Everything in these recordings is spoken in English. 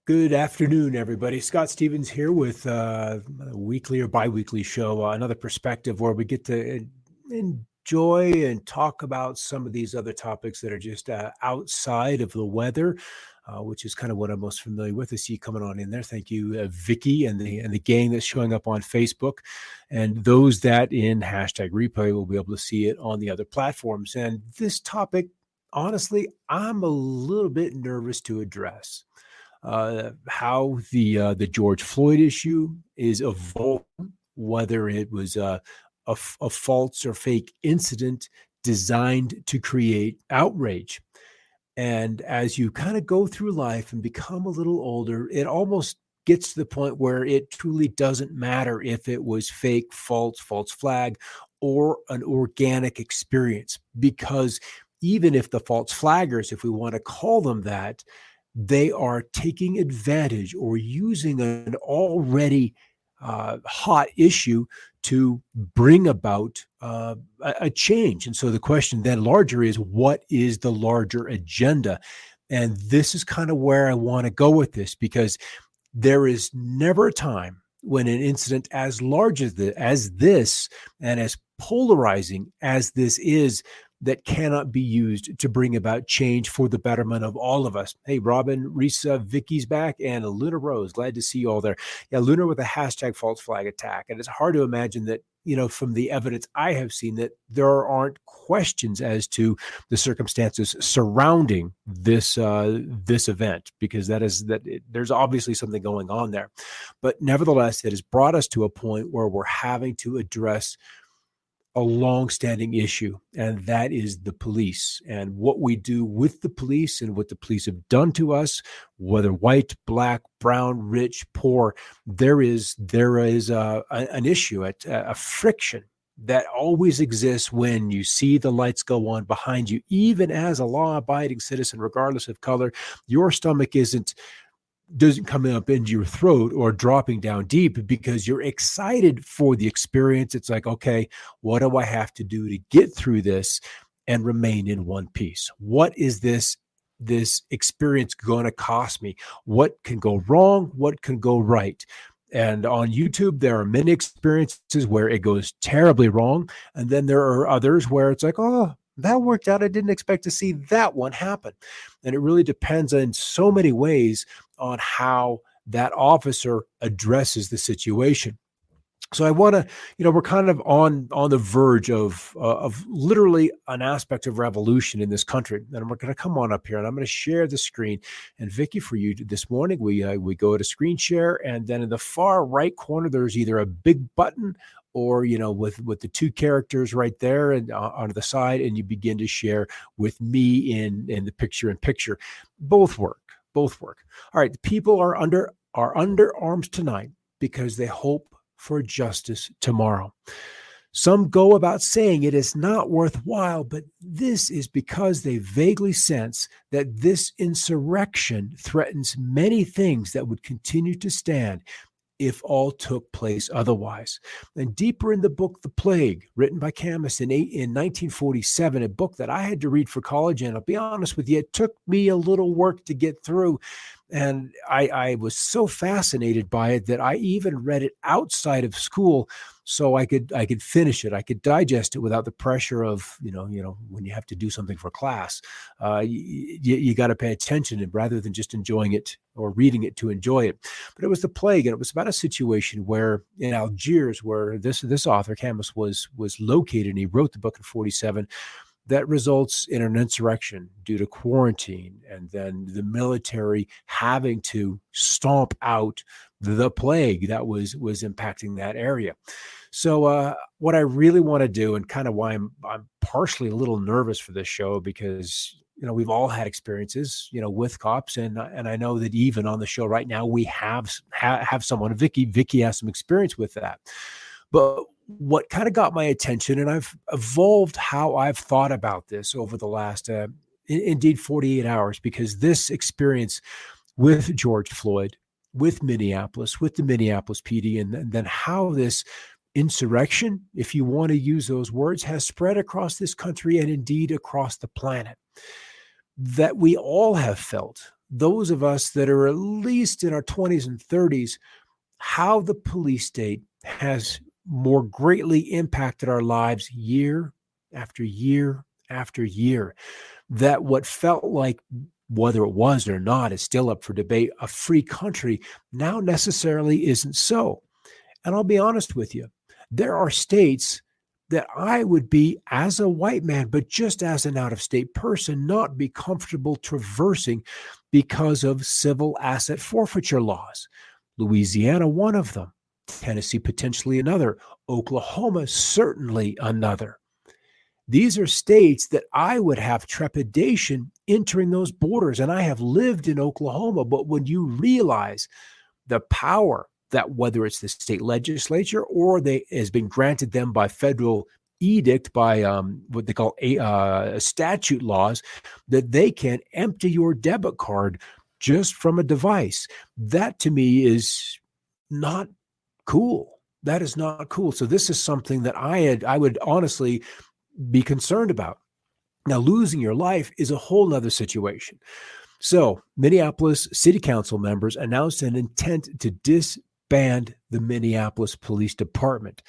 Good afternoon, everybody. Scott Stevens here with a weekly or biweekly show, another perspective where we get to enjoy and talk about some of these other topics that are just outside of the weather, which is kind of what I'm most familiar with. I see you coming on in there. Thank you, Vicky, and the gang that's showing up on Facebook, and those that in hashtag replay will be able to see it on the other platforms. And this topic, honestly, I'm a little bit nervous to address how the George Floyd issue is evolving, whether it was a false or fake incident designed to create outrage. And as you kind of go through life and become a little older, it almost gets to the point where it truly doesn't matter if it was fake, false flag, or an organic experience. Because even if the false flaggers, if we want to call them that, they are taking advantage or using an already hot issue to bring about a change. And so the question then larger is, what is the larger agenda? And this is kind of where I want to go with this, because there is never a time when an incident as large as this and as polarizing as this is that cannot be used to bring about change for the betterment of all of us. Hey, Robin, Risa, Vicky's back, and Luna Rose. Glad to see you all there. Yeah, Luna with a hashtag false flag attack. And it's hard to imagine that, from the evidence I have seen, that there aren't questions as to the circumstances surrounding this event, because there's obviously something going on there. But nevertheless, it has brought us to a point where we're having to address a long-standing issue, and that is the police and what we do with the police and what the police have done to us, whether white, black, brown, rich, poor. There is an issue, a friction that always exists when you see the lights go on behind you. Even as a law-abiding citizen, regardless of color, your stomach doesn't come up into your throat or dropping down deep, because you're excited for the experience. It's like, okay, what do I have to do to get through this and remain in one piece? What is this experience going to cost me? What can go wrong? What can go right? And on YouTube, there are many experiences where it goes terribly wrong. And then there are others where it's like, oh, that worked out. I didn't expect to see that one happen. And it really depends in so many ways on how that officer addresses the situation. So I want to, we're kind of on the verge of literally an aspect of revolution in this country. And we're going to come on up here, and I'm going to share the screen. And Vicky, for you this morning, we go to screen share, and then in the far right corner, there's either a big button or, with the two characters right there and on the side, and you begin to share with me in the picture-in-picture. Both work. All right, the people are under arms tonight because they hope for justice tomorrow. Some go about saying it is not worthwhile, but this is because they vaguely sense that this insurrection threatens many things that would continue to stand if all took place otherwise. And deeper in the book, The Plague, written by Camus in 1947, a book that I had to read for college, and I'll be honest with you, it took me a little work to get through. And I was so fascinated by it that I even read it outside of school so I could finish it. I could digest it without the pressure of, when you have to do something for class, you got to pay attention, and rather than just enjoying it or reading it to enjoy it. But it was The Plague, and it was about a situation where in Algiers, where this author, Camus, was located, and he wrote the book in 1947, that results in an insurrection due to quarantine, and then the military having to stomp out the plague that was impacting that area. So what I really want to do, and kind of why I'm partially a little nervous for this show, because we've all had experiences with cops, and I know that even on the show right now we have someone. Vicky has some experience with that. But what kind of got my attention, and I've evolved how I've thought about this over the last, indeed, 48 hours, because this experience with George Floyd, with Minneapolis, with the Minneapolis PD, and then how this insurrection, if you want to use those words, has spread across this country and indeed across the planet, that we all have felt those of us that are at least in our 20s and 30s, how the police state has more greatly impacted our lives year after year after year. That what felt like, whether it was or not, is still up for debate, a free country now necessarily isn't so. And I'll be honest with you, there are states that I would be, as a white man, but just as an out-of-state person, not be comfortable traversing because of civil asset forfeiture laws. Louisiana, one of them. Tennessee, potentially another. Oklahoma, certainly another. These are states that I would have trepidation entering those borders. And I have lived in Oklahoma, but when you realize the power that, whether it's the state legislature or they has been granted them by federal edict, by what they call statute laws, that they can empty your debit card just from a device. That to me is not cool. That is not cool. So this is something that I would honestly be concerned about. Now, losing your life is a whole nother situation. So Minneapolis city council members announced an intent to disband the Minneapolis Police Department.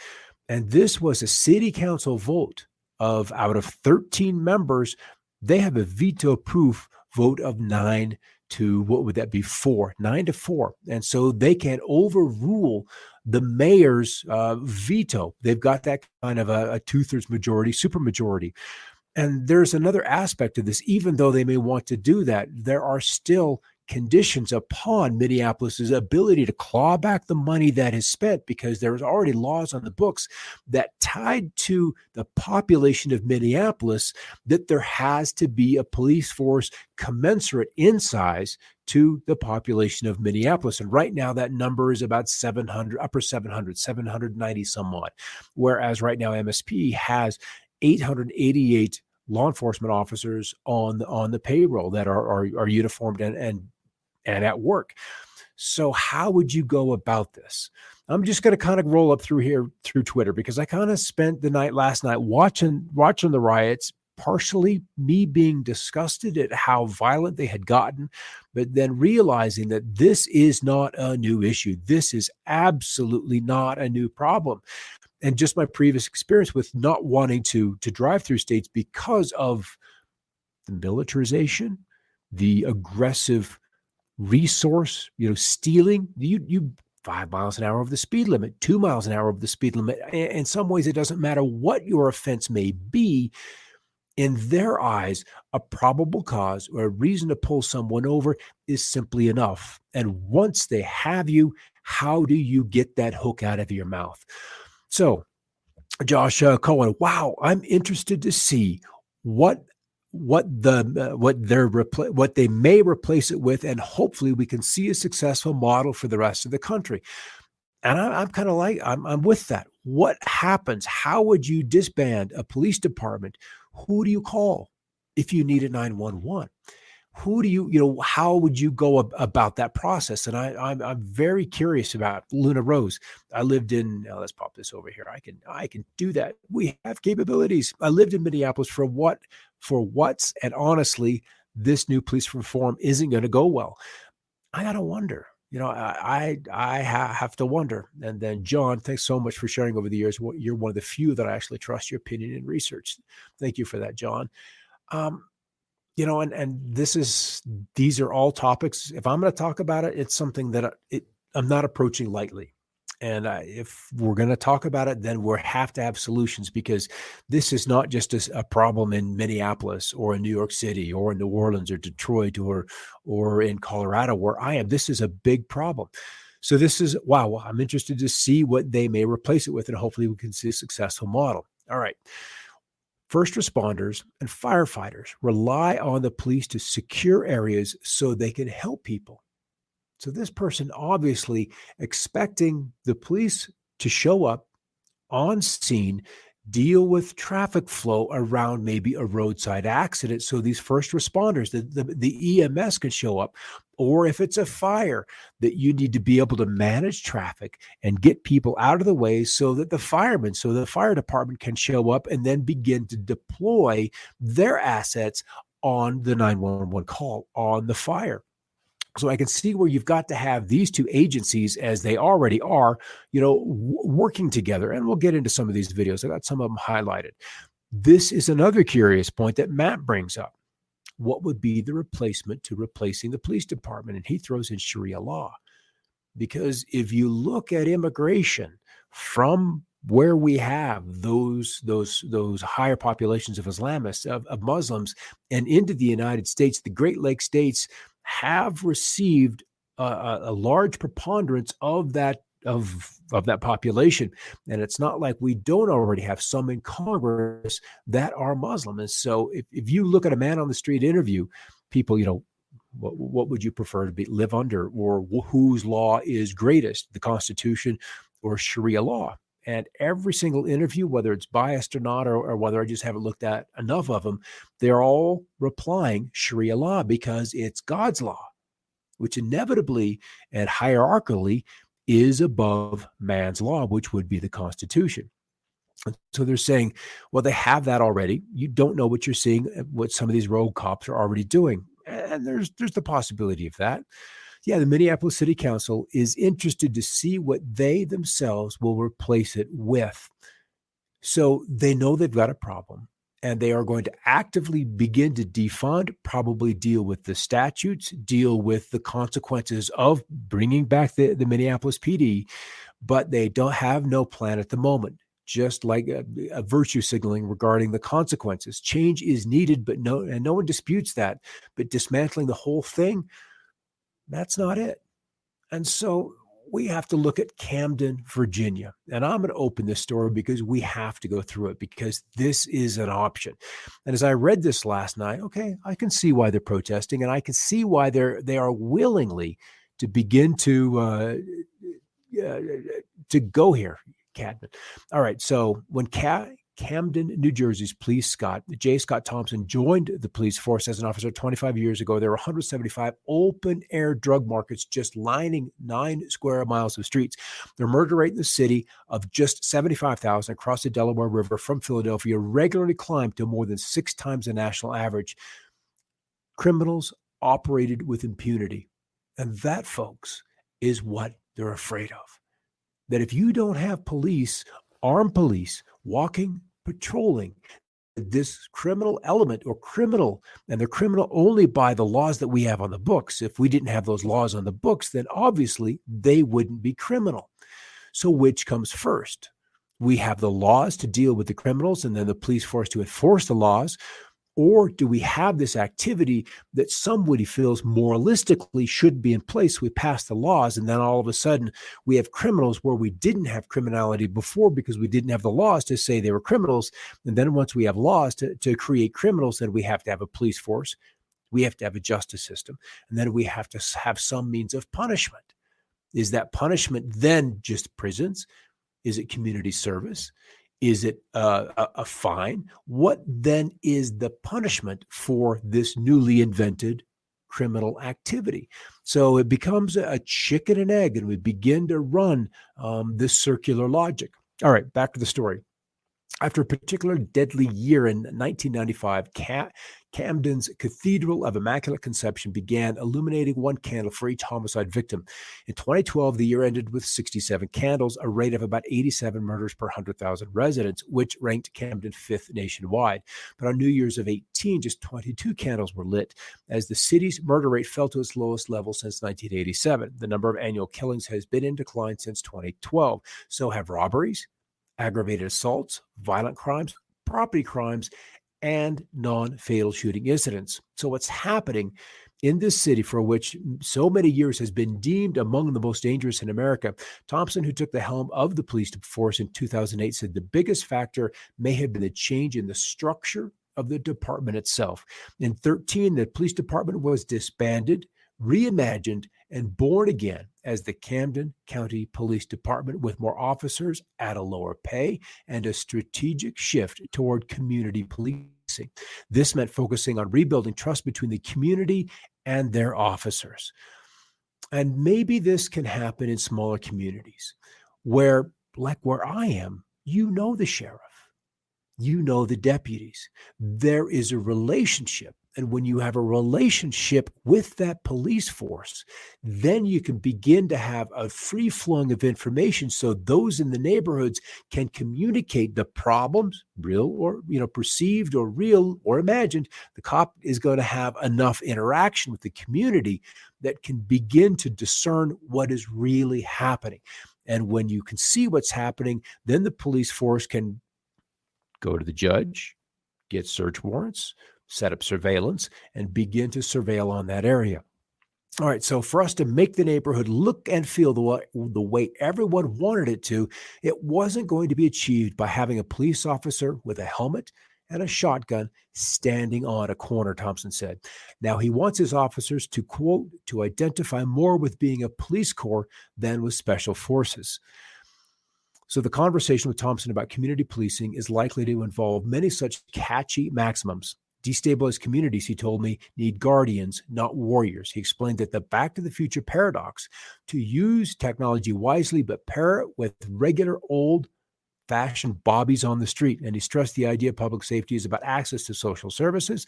And this was a city council vote of, out of 13 members, they have a veto-proof vote of 9 to, what would that be, 4, 9-4. And so they can overrule the mayor's veto. They've got that kind of a two-thirds majority, supermajority. And there's another aspect of this. Even though they may want to do that, there are still conditions upon Minneapolis's ability to claw back the money that is spent, because there's already laws on the books that tied to the population of Minneapolis that there has to be a police force commensurate in size to the population of Minneapolis. And right now that number is about 700, upper 700, 790 somewhat. Whereas right now MSP has 888 law enforcement officers on the payroll that are uniformed and at work. So how would you go about this? I'm just going to kind of roll up through Twitter, because I kind of spent the night last night watching the riots, partially me being disgusted at how violent they had gotten, but then realizing that this is not a new issue. This is absolutely not a new problem. And just my previous experience with not wanting to drive through states because of the militarization, the aggressive resource, stealing. You 5 miles an hour over the speed limit, 2 miles an hour over the speed limit. In some ways, it doesn't matter what your offense may be. In their eyes, a probable cause or a reason to pull someone over is simply enough. And once they have you, how do you get that hook out of your mouth? So, Josh Cohen, wow, I'm interested to see what they may replace it with, and hopefully we can see a successful model for the rest of the country. And I'm kind of like, I'm with that. What happens? How would you disband a police department? Who do you call if you need a 911? Who do you, how would you go about that process? And I'm very curious about Luna Rose. I lived in, let's pop this over here. I can do that. We have capabilities. I lived in Minneapolis for what's, and honestly, this new police reform isn't going to go well. I got to wonder, I have to wonder. And then John, thanks so much for sharing over the years. You're one of the few that I actually trust your opinion and research. Thank you for that, John. And these are all topics. If I'm going to talk about it, it's something that I'm not approaching lightly. And if we're going to talk about it, then we have to have solutions, because this is not just a problem in Minneapolis or in New York City or in New Orleans or Detroit or in Colorado where I am. This is a big problem. So wow, I'm interested to see what they may replace it with, and hopefully we can see a successful model. All right. First responders and firefighters rely on the police to secure areas so they can help people. So this person obviously expecting the police to show up on scene, deal with traffic flow around maybe a roadside accident. So these first responders, the EMS can show up, or if it's a fire, that you need to be able to manage traffic and get people out of the way so that the fire department can show up and then begin to deploy their assets on the 911 call, on the fire. So I can see where you've got to have these two agencies, as they already are, working together. And we'll get into some of these videos. I got some of them highlighted. This is another curious point that Matt brings up. What would be the replacement to replacing the police department? And he throws in Sharia law. Because if you look at immigration from where we have those higher populations of Islamists, of Muslims, and into the United States, the Great Lakes states have received a large preponderance of that population. And it's not like we don't already have some in Congress that are Muslim. And so if you look at a man on the street interview, people, what would you prefer to live under, or whose law is greatest, the Constitution or Sharia law? And every single interview, whether it's biased or not, or whether I just haven't looked at enough of them, they're all replying Sharia law because it's God's law, which inevitably and hierarchically is above man's law, which would be the Constitution. And so they're saying, well, they have that already. You don't know what you're seeing, what some of these rogue cops are already doing. And there's the possibility of that. Yeah, the Minneapolis City Council is interested to see what they themselves will replace it with. So they know they've got a problem, and they are going to actively begin to defund, probably deal with the statutes, deal with the consequences of bringing back the Minneapolis PD, but they don't have no plan at the moment. Just like a virtue signaling regarding the consequences. Change is needed, but no one disputes that. But dismantling the whole thing, that's not it. And so we have to look at Camden, Virginia. And I'm going to open this story because we have to go through it, because this is an option. And as I read this last night, okay, I can see why they're protesting, and I can see why they are willingly to begin to go here. Cadman. All right. So when Camden, New Jersey's police J. Scott Thompson joined the police force as an officer 25 years ago, there were 175 open air drug markets just lining 9 square miles of streets. The murder rate in the city of just 75,000 across the Delaware River from Philadelphia regularly climbed to more than 6 times the national average. Criminals operated with impunity. And that, folks, is what they're afraid of. That if you don't have police, armed police, walking, patrolling, this criminal element or criminal, and they're criminal only by the laws that we have on the books. If we didn't have those laws on the books, then obviously they wouldn't be criminal. So which comes first? We have the laws to deal with the criminals and then the police force to enforce the laws. Or do we have this activity that somebody feels moralistically should be in place? We pass the laws, and then all of a sudden we have criminals where we didn't have criminality before because we didn't have the laws to say they were criminals. And then once we have laws to create criminals, then we have to have a police force. We have to have a justice system. And then we have to have some means of punishment. Is that punishment then just prisons? Is it community service? Is it a fine? What then is the punishment for this newly invented criminal activity? So it becomes a chicken and egg, and we begin to run this circular logic. All right, back to the story. After a particularly deadly year in 1995, Camden's Cathedral of Immaculate Conception began illuminating one candle for each homicide victim. In 2012, the year ended with 67 candles, a rate of about 87 murders per 100,000 residents, which ranked Camden 5th nationwide. But on New Year's of 18, just 22 candles were lit, as the city's murder rate fell to its lowest level since 1987. The number of annual killings has been in decline since 2012. So have robberies, aggravated assaults, violent crimes, property crimes, and non-fatal shooting incidents. So what's happening in this city, for which so many years has been deemed among the most dangerous in America? Thompson, who took the helm of the police force in 2008, said the biggest factor may have been the change in the structure of the department itself. In 2013, the police department was disbanded, reimagined, and born again as the Camden County Police Department, with more officers at a lower pay and a strategic shift toward community policing. This meant focusing on rebuilding trust between the community and their officers. And maybe this can happen in smaller communities where, like where I am, you know the sheriff. you know the deputies. There is a relationship. And when you have a relationship with that police force, then you can begin to have a free flowing of information so those in the neighborhoods can communicate the problems, real or perceived or real or imagined. The cop is going to have enough interaction with the community that can begin to discern what is really happening. And when you can see what's happening, then the police force can go to the judge, get search warrants, set up surveillance, and begin to surveil on that area. All right, so for us to make the neighborhood look and feel the way everyone wanted it to, it wasn't going to be achieved by having a police officer with a helmet and a shotgun standing on a corner, Thompson said. Now, he wants his officers to, quote, to identify more with being a police corps than with special forces. So the conversation with Thompson about community policing is likely to involve many such catchy maxims. Destabilized communities, he told me, need guardians, not warriors. He explained that the Back to the Future paradox, to use technology wisely but pair it with regular old-fashioned bobbies on the street. And he stressed the idea of public safety is about access to social services,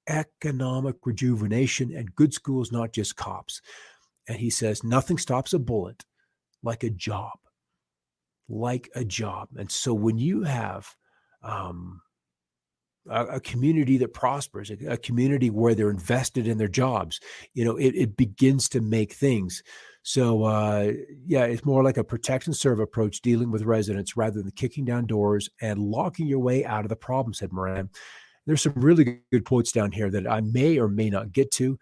economic rejuvenation, and good schools, not just cops. And he says, nothing stops a bullet like a job. Like a job. And so when you have a community that prospers, a community where they're invested in their jobs, it begins to make things. So, it's more like a protect and serve approach dealing with residents rather than kicking down doors and locking your way out of the problem, said Moran. There's some really good quotes down here that I may or may not get to,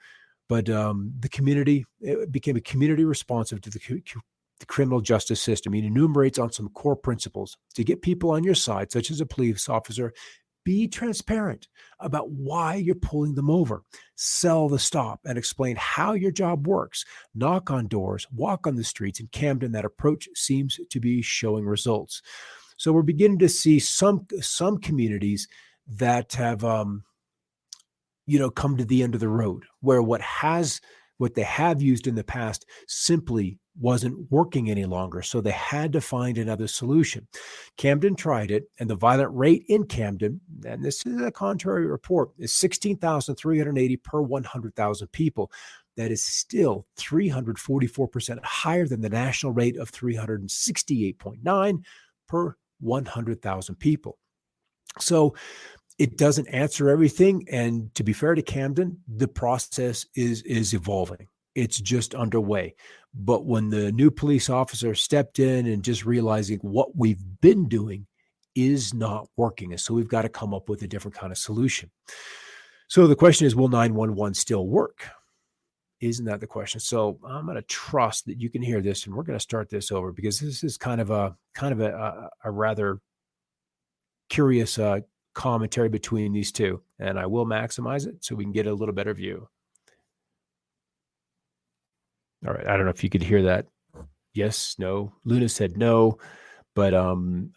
but the community, it became a community responsive to the criminal justice system. He enumerates on some core principles to get people on your side, such as a police officer. Be transparent about why you're pulling them over. Sell the stop and explain how your job works. Knock on doors, walk on the streets. In Camden, that approach seems to be showing results. So we're beginning to see some communities that have come to the end of the road, where what they have used in the past simply wasn't working any longer. So they had to find another solution. Camden tried it, and the violent rate in Camden, and this is a contrary report, is 16,380 per 100,000 people. That is still 344% higher than the national rate of 368.9 per 100,000 people. So it doesn't answer everything. And to be fair to Camden, the process is evolving. It's just underway. But when the new police officer stepped in and just realizing what we've been doing is not working, and so we've got to come up with a different kind of solution. So the question is, will 911 still work? Isn't that the question? So I'm going to trust that you can hear this, and we're going to start this over because this is kind of a rather curious commentary between these two, and I will maximize it so we can get a little better view. All right. I don't know if you could hear that. Yes, no. Luna said no, but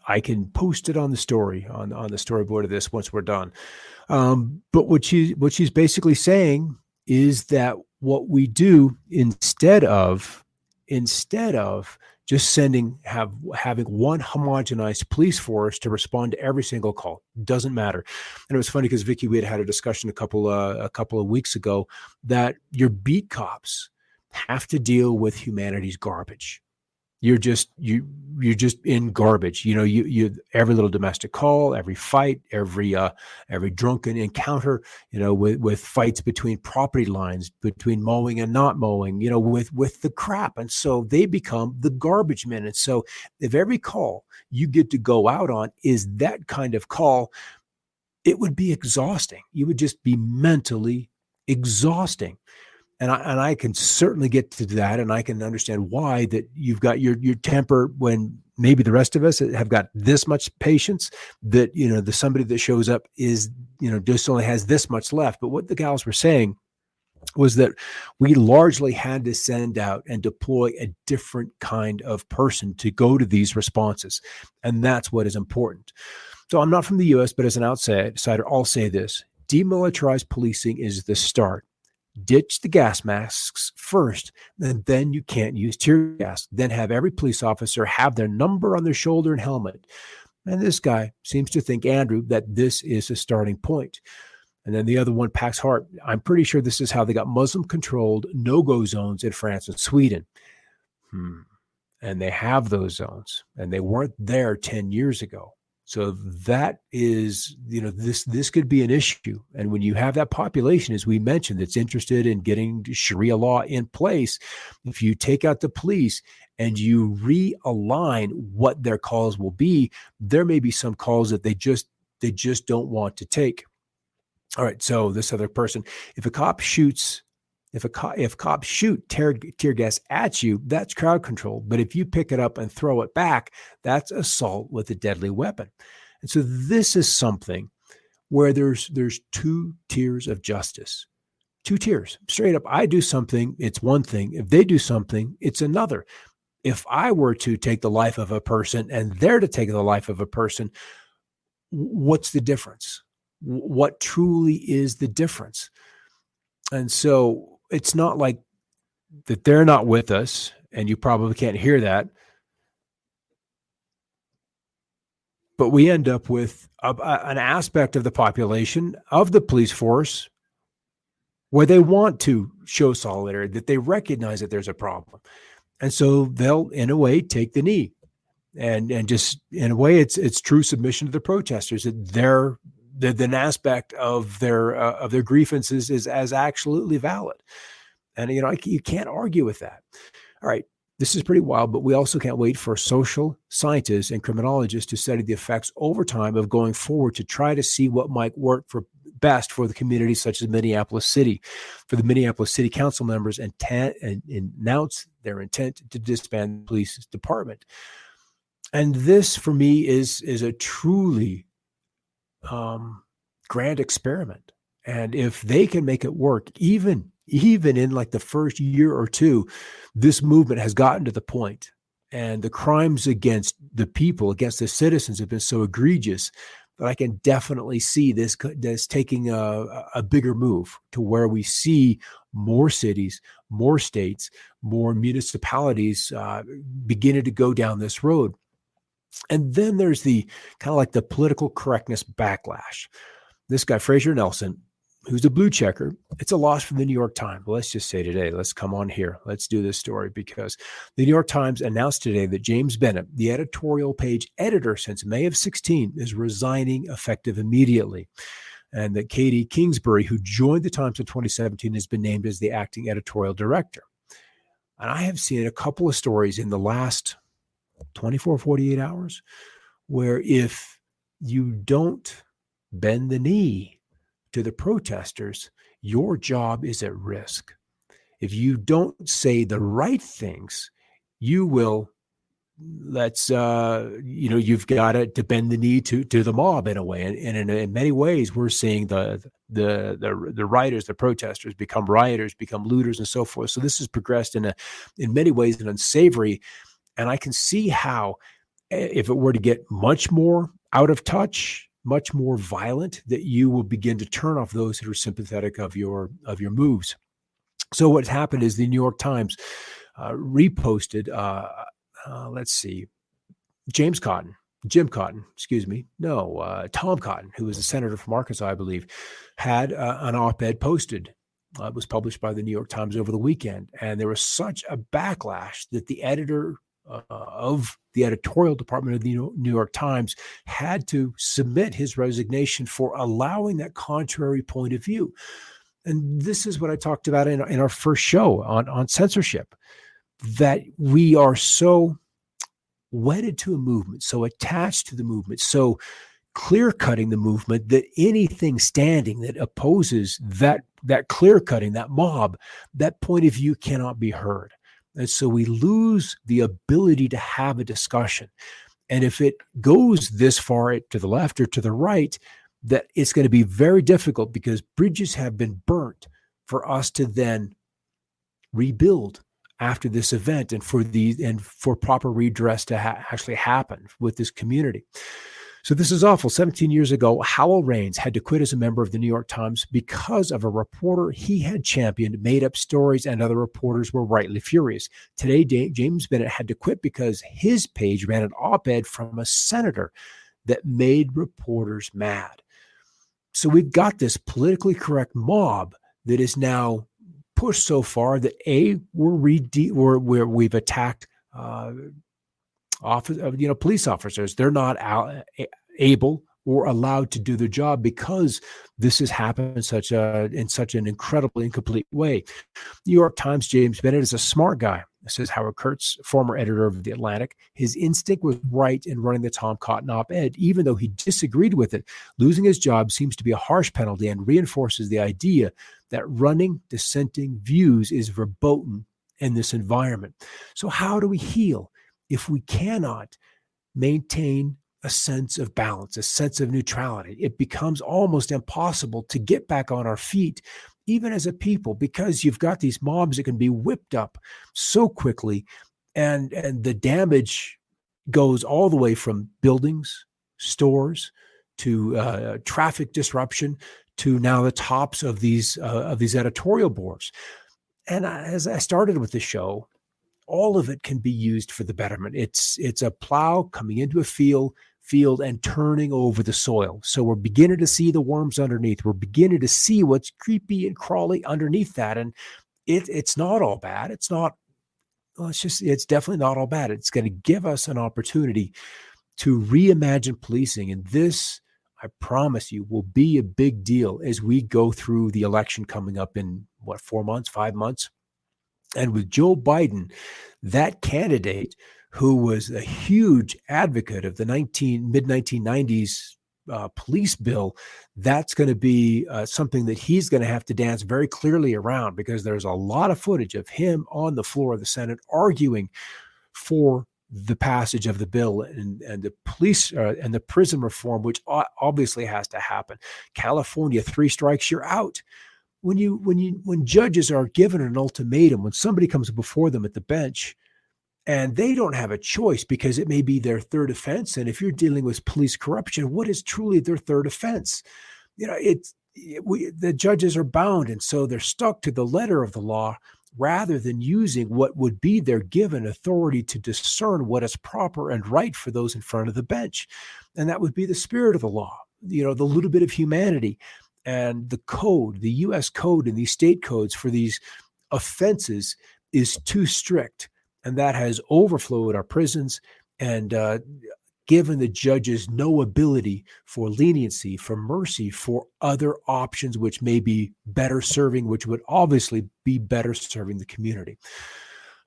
I can post it on the story, on the storyboard of this once we're done. But what she's basically saying is that what we do instead of just having one homogenized police force to respond to every single call, doesn't matter. And it was funny because Vicky, we had a discussion a couple of weeks ago that your beat cops have to deal with humanity's garbage. You're just in garbage. You every little domestic call, every fight, every drunken encounter, with fights between property lines, between mowing and not mowing, with the crap. And so they become the garbage men. And so if every call you get to go out on is that kind of call, it would be exhausting. You would just be mentally exhausting. And I can certainly get to that, and I can understand why that you've got your temper when maybe the rest of us have got this much patience that, the somebody that shows up is, just only has this much left. But what the gals were saying was that we largely had to send out and deploy a different kind of person to go to these responses. And that's what is important. So I'm not from the U.S., but as an outsider, I'll say this. Demilitarized policing is the start. Ditch the gas masks first, and then you can't use tear gas. Then have every police officer have their number on their shoulder and helmet. And this guy seems to think, Andrew, that this is a starting point. And then the other one, Pax Hart, I'm pretty sure this is how they got Muslim-controlled no-go zones in France and Sweden. And they have those zones, and they weren't there 10 years ago. So that is, this could be an issue. And when you have that population, as we mentioned, that's interested in getting Sharia law in place, if you take out the police and you realign what their calls will be, there may be some calls that they just don't want to take. All right. So this other person, if cops shoot tear gas at you, that's crowd control. But if you pick it up and throw it back, that's assault with a deadly weapon. And so this is something where there's two tiers of justice, two tiers straight up. I do something, it's one thing. If they do something, it's another. If I were to take the life of a person and they're to take the life of a person, what's the difference? What truly is the difference? And so it's not like that they're not with us, and you probably can't hear that. But we end up with an aspect of the population, of the police force, where they want to show solidarity, that they recognize that there's a problem. And so they'll, in a way, take the knee. And just, in a way, it's true submission to the protesters, that an aspect of their grievances is as absolutely valid. And, you can't argue with that. All right. This is pretty wild, but we also can't wait for social scientists and criminologists to study the effects over time of going forward to try to see what might work for best for the communities such as Minneapolis City. For the Minneapolis City Council members and announce their intent to disband the police department. And this, for me, is a truly grand experiment. And if they can make it work, even in like the first year or two, this movement has gotten to the point, and the crimes against the people, against the citizens, have been so egregious that I can definitely see this taking a bigger move to where we see more cities, more states, more municipalities beginning to go down this road. And then there's the kind of like the political correctness backlash. This guy, Fraser Nelson, who's a blue checker, it's a loss from the New York Times. Let's just say today, let's come on here. Let's do this story, because the New York Times announced today that James Bennett, the editorial page editor since May of 2016, is resigning effective immediately. And that Katie Kingsbury, who joined the Times in 2017, has been named as the acting editorial director. And I have seen a couple of stories in the last 24, 48 hours where if you don't bend the knee to the protesters, your job is at risk. If you don't say the right things, you will, you've got to bend the knee to the mob in a way. And in many ways, we're seeing the rioters, the protesters become rioters, become looters and so forth. So this has progressed in many ways an unsavory. And I can see how, if it were to get much more out of touch, much more violent, that you will begin to turn off those who are sympathetic of your moves. So what's happened is the New York Times reposted, Jim Cotton, Tom Cotton, who was a senator from Arkansas, I believe, had an op-ed posted. It was published by the New York Times over the weekend. And there was such a backlash that the editor of the editorial department of the New York Times had to submit his resignation for allowing that contrary point of view. And this is what I talked about in our first show on censorship, that we are so wedded to a movement, so attached to the movement, so clear-cutting the movement, that anything standing that opposes that clear-cutting, that mob, that point of view cannot be heard. And so we lose the ability to have a discussion. And if it goes this far to the left or to the right, that it's going to be very difficult, because bridges have been burnt for us to then rebuild after this event, and for proper redress to actually happen with this community. So this is awful. 17 years ago, Howell Raines had to quit as a member of the New York Times because of a reporter he had championed made up stories, and other reporters were rightly furious. Today, James Bennett had to quit because his page ran an op-ed from a senator that made reporters mad. So we've got this politically correct mob that is now pushed so far that we've attacked police officers. They're not able or allowed to do their job because this has happened in such an incredibly incomplete way. New York Times, James Bennett is a smart guy. Says Howard Kurtz, former editor of The Atlantic. His instinct was right in running the Tom Cotton op-ed, even though he disagreed with it. Losing his job seems to be a harsh penalty and reinforces the idea that running dissenting views is verboten in this environment. So how do we heal if we cannot maintain a sense of balance, a sense of neutrality? It becomes almost impossible to get back on our feet, even as a people, because you've got these mobs that can be whipped up so quickly, and the damage goes all the way from buildings, stores, to traffic disruption, to now the tops of these editorial boards. And as I started with the show, all of it can be used for the betterment. It's a plow coming into a field and turning over the soil. So we're beginning to see the worms underneath. We're beginning to see what's creepy and crawly underneath that. And it's not all bad. It's definitely not all bad. It's going to give us an opportunity to reimagine policing. And this, I promise you, will be a big deal as we go through the election coming up in 4 months, 5 months. And with Joe Biden, that candidate who was a huge advocate of the mid-1990s police bill, that's going to be something that he's going to have to dance very clearly around, because there's a lot of footage of him on the floor of the Senate arguing for the passage of the bill and the police and the prison reform, which obviously has to happen. California, 3 strikes, you're out. When judges are given an ultimatum, when somebody comes before them at the bench, and they don't have a choice because it may be their third offense. And if you're dealing with police corruption, what is truly their third offense? The judges are bound, and so they're stuck to the letter of the law rather than using what would be their given authority to discern what is proper and right for those in front of the bench. And that would be the spirit of the law, the little bit of humanity. And the code, the U.S. code and these state codes for these offenses is too strict. And that has overflowed our prisons and given the judges no ability for leniency, for mercy, for other options which may be better serving, which would obviously be better serving the community.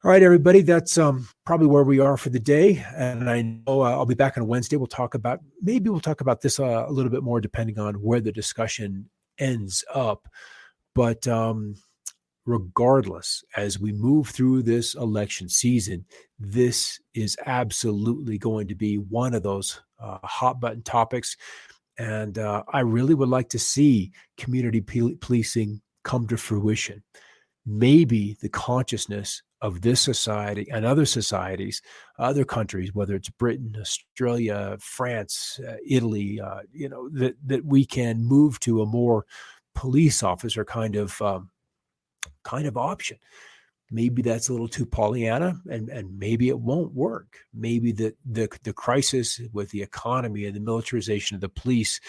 All right, everybody, that's probably where we are for the day. And I know I'll be back on Wednesday. We'll talk about this a little bit more, depending on where the discussion ends up. But regardless, as we move through this election season, this is absolutely going to be one of those hot button topics. And I really would like to see community policing come to fruition. Maybe the consciousness of this society and other societies, other countries, whether it's Britain, Australia, France, Italy, that we can move to a more police officer kind of option. Maybe that's a little too Pollyanna, and maybe it won't work. Maybe the crisis with the economy and the militarization of the police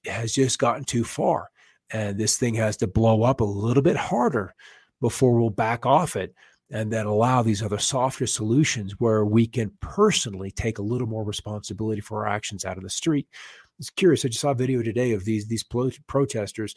has just gotten too far, and this thing has to blow up a little bit harder before we'll back off it, and then allow these other softer solutions where we can personally take a little more responsibility for our actions out of the street. It's curious. I just saw a video today of these protesters,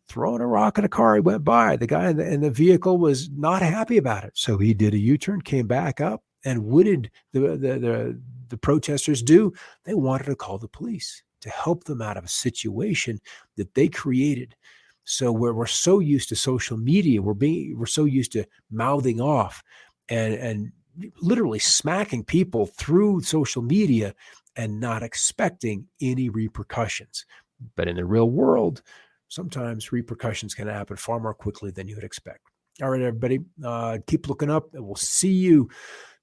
throwing a rock at a car. He went by. The guy in the vehicle was not happy about it, so he did a U-turn, came back up, and what did the protesters do? They wanted to call the police to help them out of a situation that they created. So we're so used to social media, we're so used to mouthing off and literally smacking people through social media and not expecting any repercussions. But in the real world, sometimes repercussions can happen far more quickly than you would expect. All right, everybody, keep looking up, and we'll see you.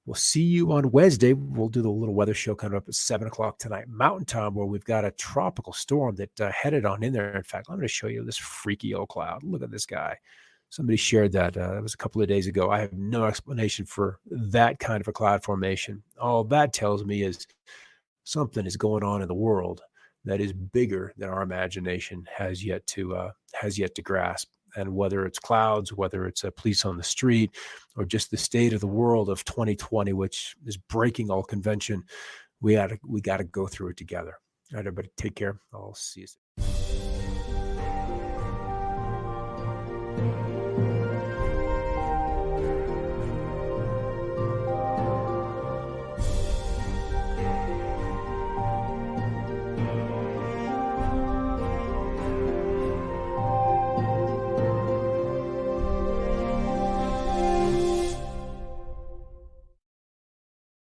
We'll see you on Wednesday. We'll do the little weather show coming up at 7:00 tonight, Mountain Time, where we've got a tropical storm that headed on in there. In fact, I'm going to show you this freaky old cloud. Look at this guy. Somebody shared that. It was a couple of days ago. I have no explanation for that kind of a cloud formation. All that tells me is something is going on in the world that is bigger than our imagination has yet to grasp. And whether it's clouds, whether it's a police on the street, or just the state of the world of 2020, which is breaking all convention, we got to go through it together. All right, everybody, take care. I'll see you soon.